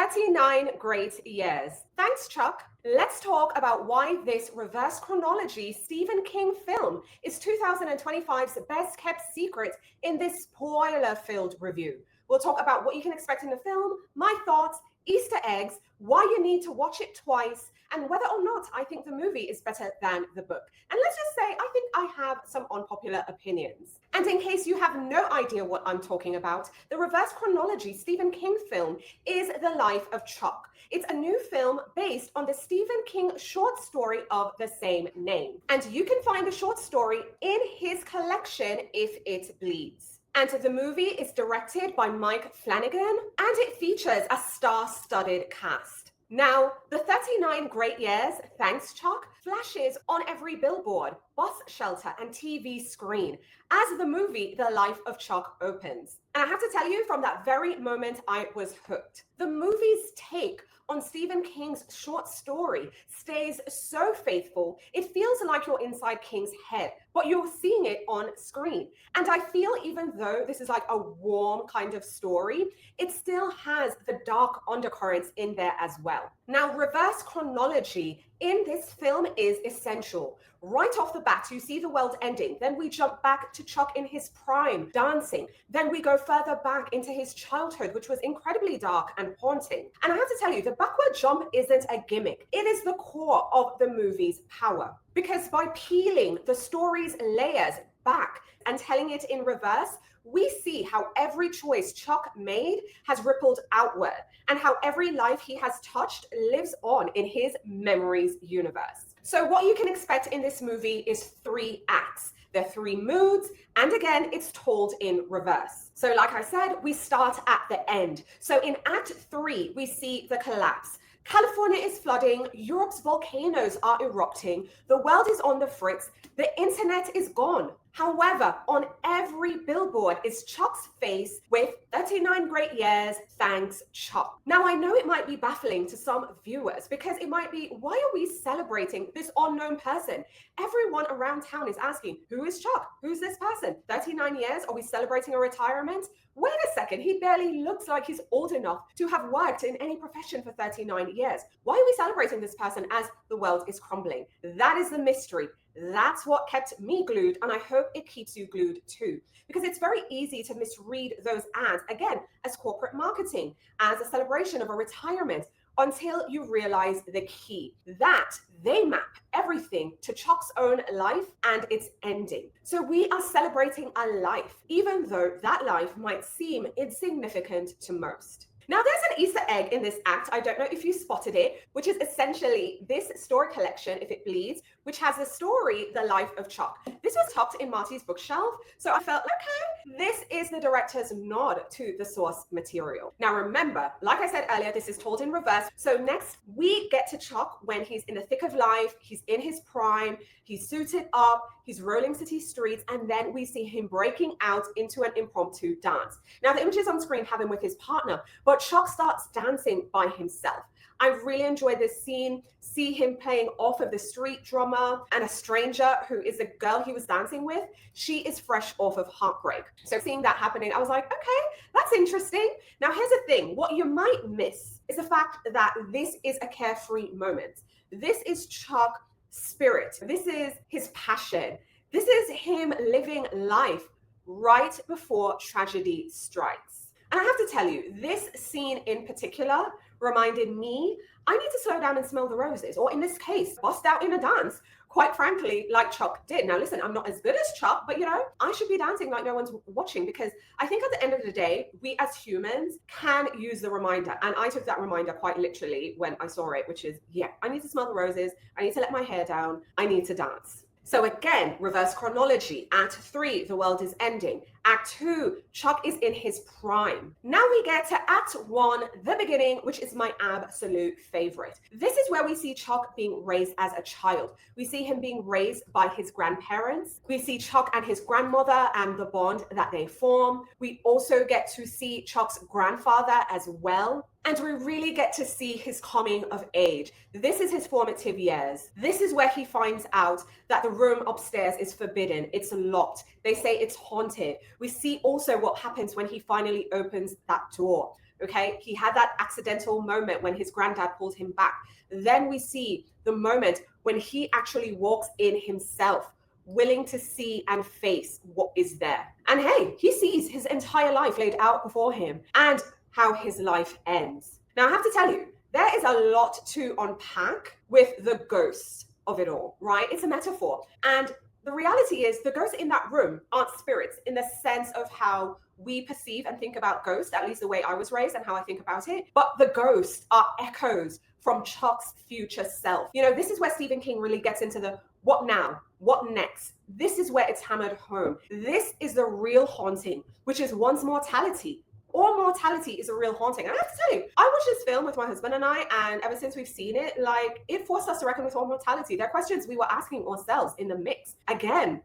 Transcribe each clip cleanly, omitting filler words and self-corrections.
39 great years. Thanks, Chuck. Let's talk about why this reverse chronology Stephen King film is 2025's best kept secret in this spoiler-filled review. We'll talk about what you can expect in the film, my thoughts, Easter eggs, why you need to watch it twice, and whether or not I think the movie is better than the book. And let's just say, I think I have some unpopular opinions. And in case you have no idea what I'm talking about, the reverse chronology Stephen King film is The Life of Chuck. It's a new film based on the Stephen King short story of the same name. And you can find the short story in his collection, If It Bleeds. And the movie is directed by Mike Flanagan, and it features a star-studded cast. Now, the 39 great years, thanks Chuck, flashes on every billboard, bus shelter, and TV screen as the movie The Life of Chuck opens. And I have to tell you, from that very moment, I was hooked. The movie's take on Stephen King's short story stays so faithful, it feels like you're inside King's head, but you're seeing it on screen. And I feel even though this is like a warm kind of story, it still has the dark undercurrents in there as well. Now, reverse chronology in this film is essential. Right off the bat, you see the world ending. Then we jump back to Chuck in his prime, dancing. Then we go further back into his childhood, which was incredibly dark and haunting. And I have to tell you, the backward jump isn't a gimmick. It is the core of the movie's power. Because by peeling the story's layers back and telling it in reverse, we see how every choice Chuck made has rippled outward and how every life he has touched lives on in his memories universe. So what you can expect in this movie is 3 acts. There are 3 moods, and again, it's told in reverse. So like I said, we start at the end. So in Act 3, we see the collapse. California is flooding, Europe's volcanoes are erupting, the world is on the fritz, the internet is gone. However, on every billboard is Chuck's face with 39 great years, thanks Chuck. Now, I know it might be baffling to some viewers because it might be, why are we celebrating this unknown person? Everyone around town is asking, who is Chuck? Who's this person? 39 years? Are we celebrating a retirement? Wait a second, he barely looks like he's old enough to have worked in any profession for 39 years. Why are we celebrating this person as the world is crumbling? That is the mystery. That's what kept me glued, and I hope it keeps you glued too. Because it's very easy to misread those ads, again, as corporate marketing, as a celebration of a retirement, until you realize the key, that they map everything to Chuck's own life and its ending. So we are celebrating a life, even though that life might seem insignificant to most. Now, there's an Easter egg in this act. I don't know if you spotted it, which is essentially this story collection, If It Bleeds, which has the story, The Life of Chuck. This was tucked in Marty's bookshelf, so I felt, okay, this is the director's nod to the source material. Now, remember, like I said earlier, this is told in reverse. So next, we get to Chuck when he's in the thick of life, he's in his prime, he's suited up, he's rolling city streets, and then we see him breaking out into an impromptu dance. Now, the images on screen have him with his partner, but Chuck starts dancing by himself. I really enjoyed this scene, see him playing off of the street drummer and a stranger who is the girl he was dancing with. She is fresh off of heartbreak. So seeing that happening, I was like, okay, that's interesting. Now, here's the thing. What you might miss is the fact that this is a carefree moment. This is Chuck's spirit. This is his passion. This is him living life right before tragedy strikes. And I have to tell you, this scene in particular reminded me, I need to slow down and smell the roses, or in this case, bust out in a dance, quite frankly, like Chuck did. Now listen, I'm not as good as Chuck, but I should be dancing like no one's watching, because I think at the end of the day, we as humans can use the reminder. And I took that reminder quite literally when I saw it, which is, yeah, I need to smell the roses, I need to let my hair down, I need to dance. So again, reverse chronology. Act 3, the world is ending. Act 2, Chuck is in his prime. Now we get to Act 1, the beginning, which is my absolute favorite. This is where we see Chuck being raised as a child. We see him being raised by his grandparents. We see Chuck and his grandmother and the bond that they form. We also get to see Chuck's grandfather as well. And we really get to see his coming of age. This is his formative years. This is where he finds out that the room upstairs is forbidden. It's locked. They say it's haunted. We see also what happens when he finally opens that door. Okay, he had that accidental moment when his granddad pulled him back. Then we see the moment when he actually walks in himself, willing to see and face what is there. And hey, he sees his entire life laid out before him and how his life ends. Now, I have to tell you, there is a lot to unpack with the ghost of it all, right? It's a metaphor. And the reality is, the ghosts in that room aren't spirits in the sense of how we perceive and think about ghosts, at least the way I was raised and how I think about it. But the ghosts are echoes from Chuck's future self. You know, this is where Stephen King really gets into the what now? What next? This is where it's hammered home. This is the real haunting, which is one's mortality. All mortality is a real haunting. And I have to tell you, I watched this film with my husband and I, and ever since we've seen it, like, it forced us to reckon with all mortality. There are questions we were asking ourselves in the mix. Again,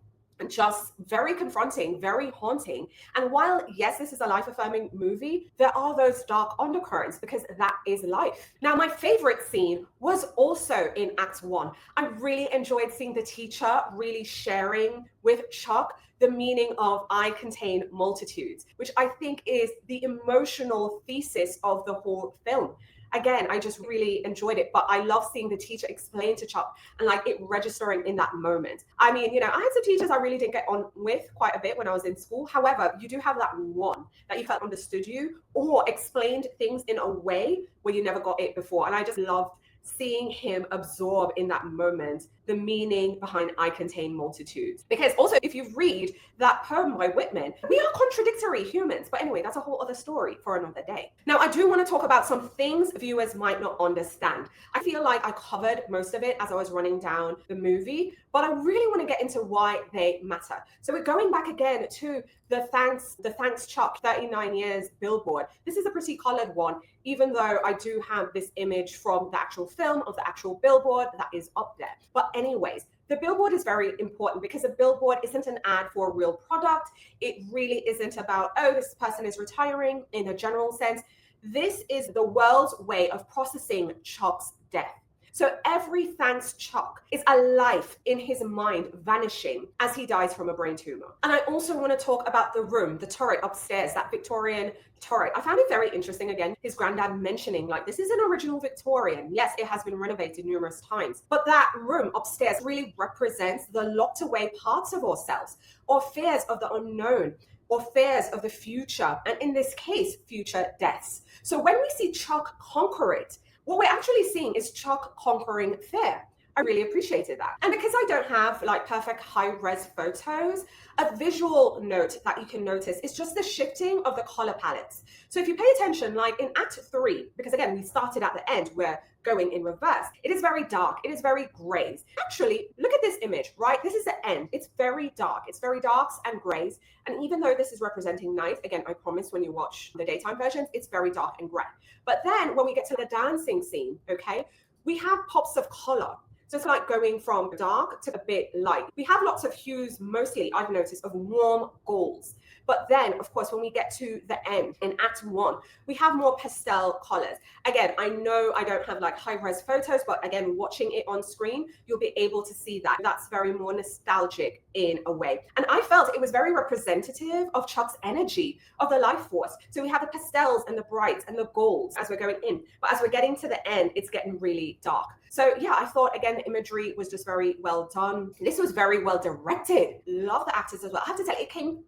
just very confronting, very haunting. And while, yes, this is a life-affirming movie, there are those dark undercurrents because that is life. Now, my favorite scene was also in Act 1. I really enjoyed seeing the teacher really sharing with Chuck the meaning of I contain multitudes, which I think is the emotional thesis of the whole film. Again, I just really enjoyed it, but I love seeing the teacher explain to Chuck and like it registering in that moment. I mean, you know, I had some teachers I really didn't get on with quite a bit when I was in school. However, you do have that one that you felt understood you or explained things in a way where you never got it before. And I just loved seeing him absorb in that moment the meaning behind I contain multitudes. Because also, if you read that poem by Whitman, we are contradictory humans. But anyway, that's a whole other story for another day. Now, I do want to talk about some things viewers might not understand. I feel like I covered most of it as I was running down the movie, but I really want to get into why they matter. So we're going back again to the Thanks Chuck 39 years billboard. This is a pretty colored one, even though I do have this image from the actual film of the actual billboard that is up there. But anyways, the billboard is very important because a billboard isn't an ad for a real product. It really isn't about, oh, this person is retiring in a general sense. This is the world's way of processing Chuck's death. So every Thanks Chuck is a life in his mind vanishing as he dies from a brain tumor. And I also want to talk about the room, the turret upstairs, that Victorian turret. I found it very interesting, again, his granddad mentioning, like, this is an original Victorian. Yes, it has been renovated numerous times, but that room upstairs really represents the locked away parts of ourselves, or fears of the unknown, or fears of the future, and in this case, future deaths. So when we see Chuck conquer it, what we're actually seeing is Chuck conquering fear. I really appreciated that. And because I don't have like perfect high-res photos, a visual note that you can notice is just the shifting of the color palettes. So if you pay attention, like in Act 3, because again, we started at the end, we're going in reverse. It is very dark. It is very grays. Actually, look at this image, right? This is the end. It's very dark. It's very darks and grays. And even though this is representing night, again, I promise when you watch the daytime versions, it's very dark and gray. But then when we get to the dancing scene, okay, we have pops of color. So it's like going from dark to a bit light. We have lots of hues, mostly I've noticed, of warm golds. But then, of course, when we get to the end in Act 1, we have more pastel colors. Again, I know I don't have like high-res photos, but again, watching it on screen, you'll be able to see that. That's very more nostalgic in a way. And I felt it was very representative of Chuck's energy, of the life force. So we have the pastels and the brights and the golds as we're going in. But as we're getting to the end, it's getting really dark. So yeah, I thought, again, the imagery was just very well done. This was very well directed. Love the actors as well. I have to tell you, it came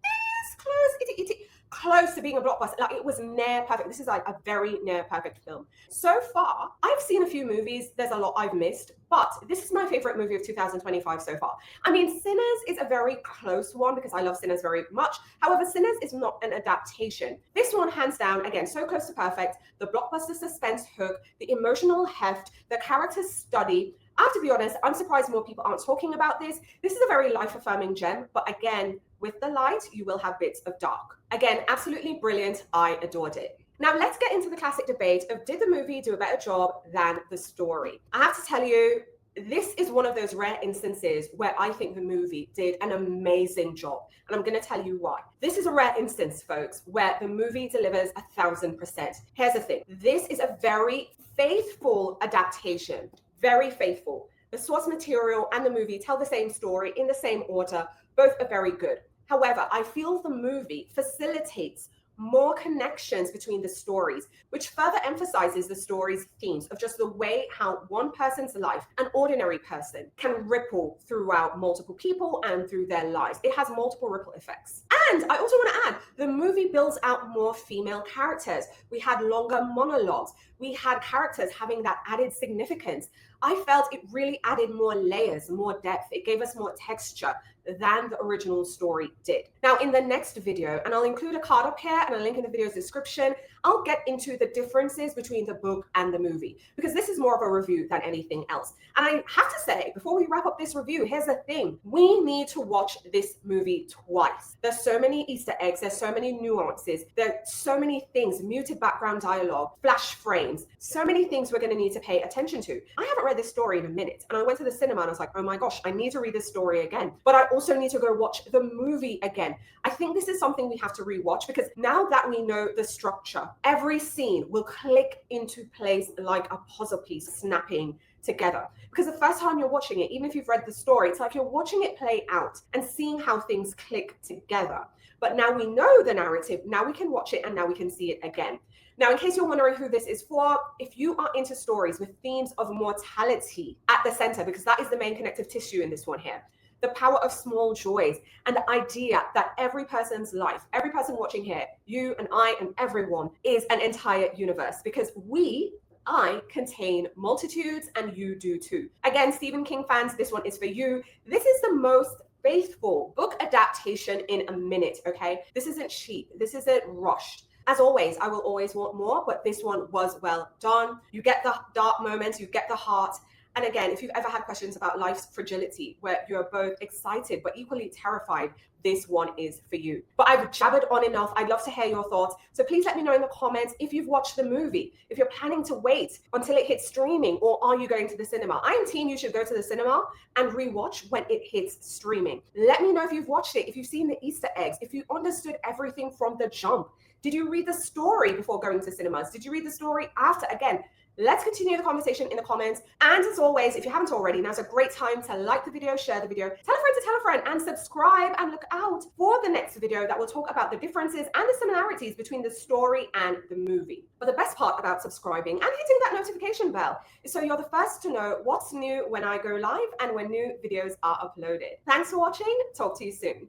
close to being a blockbuster. Like, it was near perfect. This is like a very near perfect film. So far, I've seen a few movies. There's a lot I've missed, but this is my favorite movie of 2025 so far. I mean, Sinners is a very close one because I love Sinners very much. However, Sinners is not an adaptation. This one, hands down, again, so close to perfect. The blockbuster suspense hook, the emotional heft, the character study. I have to be honest, I'm surprised more people aren't talking about this. This is a very life-affirming gem, but again, with the light, you will have bits of dark. Again, absolutely brilliant. I adored it. Now let's get into the classic debate of, did the movie do a better job than the story? I have to tell you, this is one of those rare instances where I think the movie did an amazing job. And I'm going to tell you why. This is a rare instance, folks, where the movie delivers 1000%. Here's the thing. This is a very faithful adaptation. Very faithful. The source material and the movie tell the same story in the same order. Both are very good. However, I feel the movie facilitates more connections between the stories, which further emphasizes the story's themes of just the way how one person's life, an ordinary person, can ripple throughout multiple people and through their lives. It has multiple ripple effects. And I also want to add, the movie builds out more female characters. We had longer monologues. We had characters having that added significance. I felt it really added more layers, more depth. It gave us more texture than the original story did. Now, in the next video, and I'll include a card up here and a link in the video's description, I'll get into the differences between the book and the movie, because this is more of a review than anything else. And I have to say, before we wrap up this review, here's the thing. We need to watch this movie twice. There's so many Easter eggs, there's so many nuances, there's so many things, muted background dialogue, flash frames, so many things we're going to need to pay attention to. I haven't read this story in a minute, and I went to the cinema and I was like, oh my gosh, I need to read this story again. But I also need to go watch the movie again. I think this is something we have to rewatch, because now that we know the structure, every scene will click into place like a puzzle piece snapping together. Because the first time you're watching it, even if you've read the story, it's like you're watching it play out and seeing how things click together. But now we know the narrative, now we can watch it and now we can see it again. Now, in case you're wondering who this is for, if you are into stories with themes of mortality at the center, because that is the main connective tissue in this one here, the power of small joys, and the idea that every person's life, every person watching here, you and I and everyone, is an entire universe, because I contain multitudes and you do too. Again, Stephen King fans, this one is for you. This is the most faithful book adaptation in a minute, okay? This isn't cheap. This isn't rushed. As always, I will always want more, but this one was well done. You get the dark moments, you get the heart. And again, if you've ever had questions about life's fragility, where you're both excited but equally terrified, this one is for you. But I've jabbered on enough. I'd love to hear your thoughts. So please let me know in the comments if you've watched the movie, if you're planning to wait until it hits streaming, or are you going to the cinema? I am team you should go to the cinema and rewatch when it hits streaming. Let me know if you've watched it, if you've seen the Easter eggs, if you understood everything from the jump. Did you read the story before going to cinemas? Did you read the story after? Again, let's continue the conversation in the comments. And as always, if you haven't already, now's a great time to like the video, share the video, tell a friend, and subscribe, and look out for the next video that will talk about the differences and the similarities between the story and the movie. But the best part about subscribing and hitting that notification bell is so you're the first to know what's new when I go live and when new videos are uploaded. Thanks for watching. Talk to you soon.